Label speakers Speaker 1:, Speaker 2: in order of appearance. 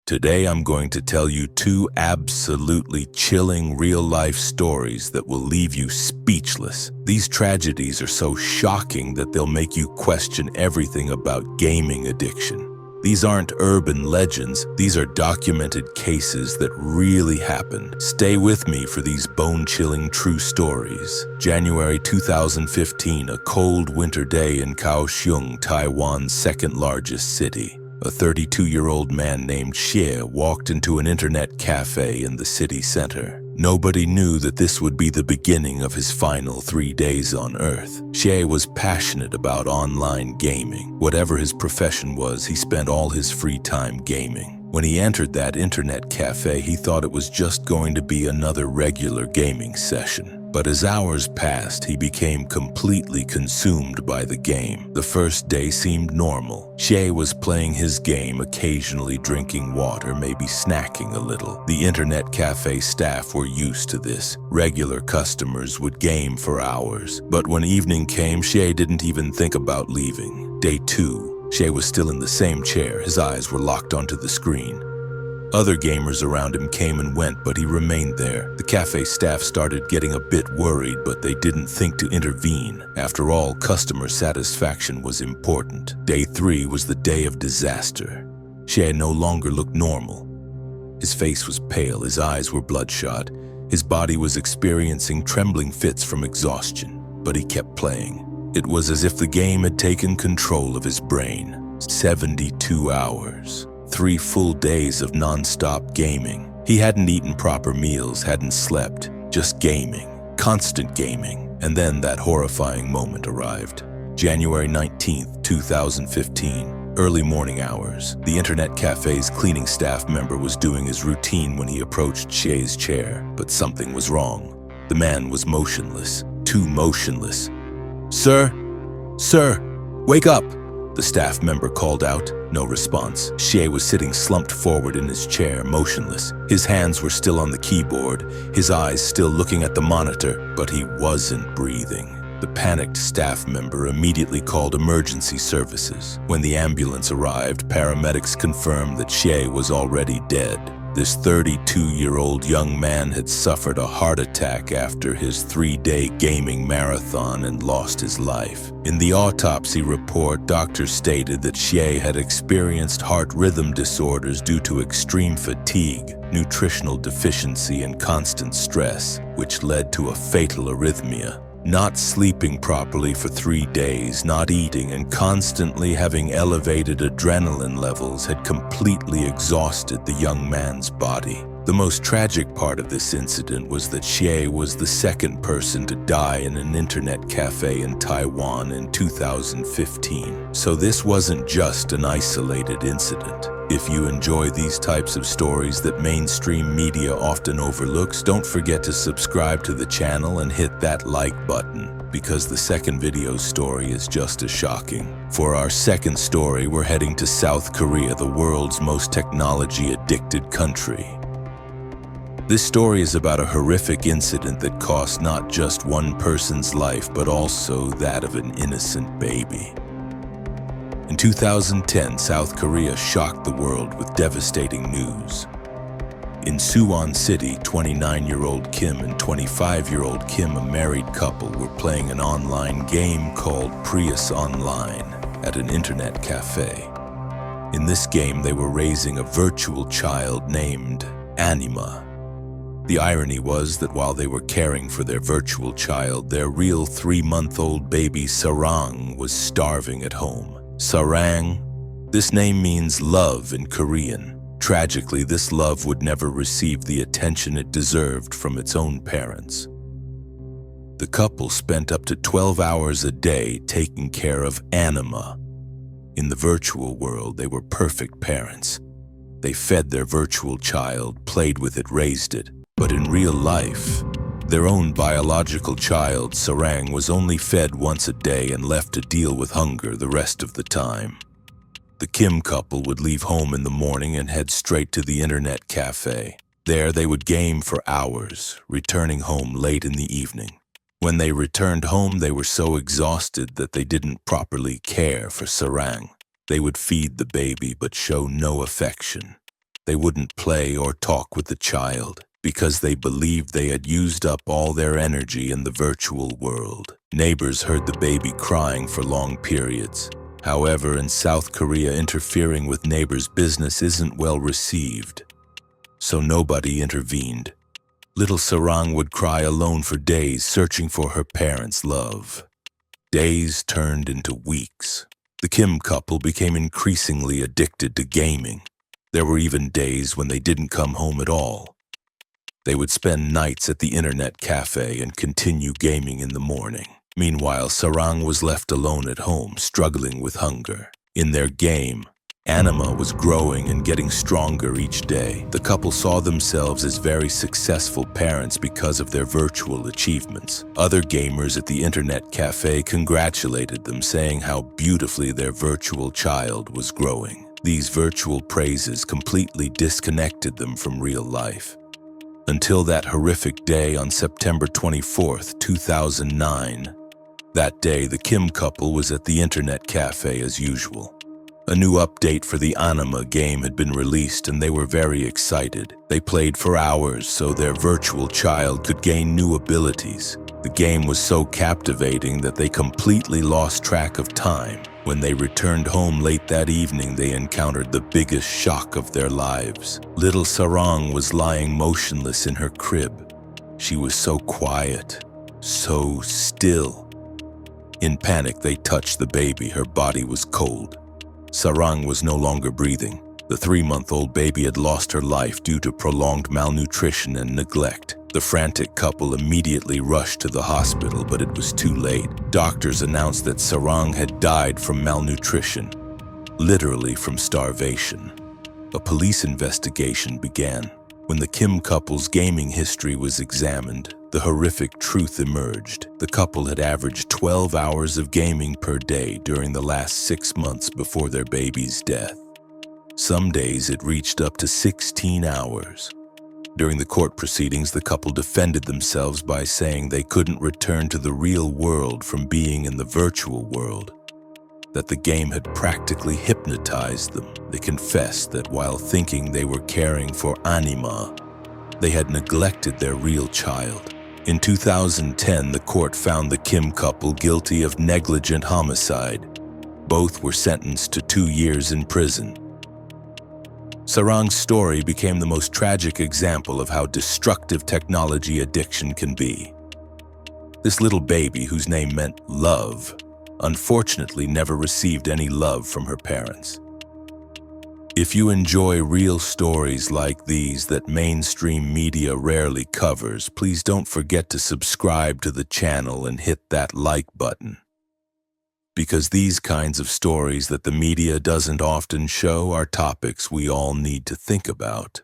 Speaker 1: Today I'm going to tell you two absolutely chilling real-life stories that will leave you speechless. These tragedies are so shocking that they'll make you question everything about gaming addiction. These aren't urban legends, these are documented cases that really happened. Stay with me for these bone-chilling true stories. January 2015, a cold winter day in Kaohsiung, Taiwan's second-largest city. A 32-year-old man named Xie walked into an internet cafe in the city center. Nobody knew that this would be the beginning of his final 3 days on Earth. Xie was passionate about online gaming. Whatever his profession was, he spent all his free time gaming. When he entered that internet cafe, he thought it was just going to be another regular gaming session. But as hours passed, he became completely consumed by the game. The first day seemed normal. Xie was playing his game, occasionally drinking water, maybe snacking a little. The internet cafe staff were used to this. Regular customers would game for hours. But when evening came, Xie didn't even think about leaving. Day 2, Xie was still in the same chair. His eyes were locked onto the screen. Other gamers around him came and went, but he remained there. The cafe staff started getting a bit worried, but they didn't think to intervene. After all, customer satisfaction was important. Day 3 was the day of disaster. Xie no longer looked normal. His face was pale, his eyes were bloodshot. His body was experiencing trembling fits from exhaustion, but he kept playing. It was as if the game had taken control of his brain. 72 hours. 3 full days of non-stop gaming. He hadn't eaten proper meals, hadn't slept, just gaming, constant gaming. And then that horrifying moment arrived. January 19th, 2015, early morning hours. The internet cafe's cleaning staff member was doing his routine when he approached Xie's chair, but something was wrong. The man was motionless, too motionless. "Sir? Sir, wake up!" The staff member called out. No response. Xie was sitting slumped forward in his chair, motionless. His hands were still on the keyboard, his eyes still looking at the monitor, but he wasn't breathing. The panicked staff member immediately called emergency services. When the ambulance arrived, paramedics confirmed that Xie was already dead. This 32-year-old young man had suffered a heart attack after his 3-day gaming marathon and lost his life. In the autopsy report, doctors stated that Xie had experienced heart rhythm disorders due to extreme fatigue, nutritional deficiency, and constant stress, which led to a fatal arrhythmia. Not sleeping properly for 3 days, not eating, and constantly having elevated adrenaline levels had completely exhausted the young man's body. The most tragic part of this incident was that Xie was the second person to die in an internet cafe in Taiwan in 2015. So this wasn't just an isolated incident. If you enjoy these types of stories that mainstream media often overlooks, don't forget to subscribe to the channel and hit that like button, because the second video story is just as shocking. For our second story, we're heading to South Korea, the world's most technology-addicted country. This story is about a horrific incident that cost not just one person's life, but also that of an innocent baby. In 2010, South Korea shocked the world with devastating news. In Suwon City, 29-year-old Kim and 25-year-old Kim, a married couple, were playing an online game called Prius Online at an internet cafe. In this game, they were raising a virtual child named Anima. The irony was that while they were caring for their virtual child, their real 3-month-old baby Sarang was starving at home. Sarang, this name means love in Korean. Tragically, this love would never receive the attention it deserved from its own parents. The couple spent up to 12 hours a day taking care of Anima. In the virtual world, they were perfect parents. They fed their virtual child, played with it, raised it. But in real life, their own biological child, Sarang, was only fed once a day and left to deal with hunger the rest of the time. The Kim couple would leave home in the morning and head straight to the internet cafe. There they would game for hours, returning home late in the evening. When they returned home, they were so exhausted that they didn't properly care for Sarang. They would feed the baby but show no affection. They wouldn't play or talk with the child because they believed they had used up all their energy in the virtual world. Neighbors heard the baby crying for long periods. However, in South Korea, interfering with neighbors' business isn't well received, so nobody intervened. Little Sarang would cry alone for days, searching for her parents' love. Days turned into weeks. The Kim couple became increasingly addicted to gaming. There were even days when they didn't come home at all. They would spend nights at the internet cafe and continue gaming in the morning. Meanwhile, Sarang was left alone at home, struggling with hunger. In their game, Anima was growing and getting stronger each day. The couple saw themselves as very successful parents because of their virtual achievements. Other gamers at the internet cafe congratulated them, saying how beautifully their virtual child was growing. These virtual praises completely disconnected them from real life. Until that horrific day on September 24th, 2009. That day, the Kim couple was at the internet cafe as usual. A new update for the Anima game had been released and they were very excited. They played for hours so their virtual child could gain new abilities. The game was so captivating that they completely lost track of time. When they returned home late that evening, they encountered the biggest shock of their lives. Little Sarang was lying motionless in her crib. She was so quiet, so still. In panic, they touched the baby. Her body was cold. Sarang was no longer breathing. The 3-month-old baby had lost her life due to prolonged malnutrition and neglect. The frantic couple immediately rushed to the hospital, but it was too late. Doctors announced that Sarang had died from malnutrition, literally from starvation. A police investigation began. When the Kim couple's gaming history was examined, the horrific truth emerged. The couple had averaged 12 hours of gaming per day during the last 6 months before their baby's death. Some days it reached up to 16 hours. During the court proceedings, the couple defended themselves by saying they couldn't return to the real world from being in the virtual world, that the game had practically hypnotized them. They confessed that while thinking they were caring for Anima, they had neglected their real child. In 2010, the court found the Kim couple guilty of negligent homicide. Both were sentenced to 2 years in prison. Sarang's story became the most tragic example of how destructive technology addiction can be. This little baby, whose name meant love, unfortunately never received any love from her parents. If you enjoy real stories like these that mainstream media rarely covers, please don't forget to subscribe to the channel and hit that like button. Because these kinds of stories that the media doesn't often show are topics we all need to think about.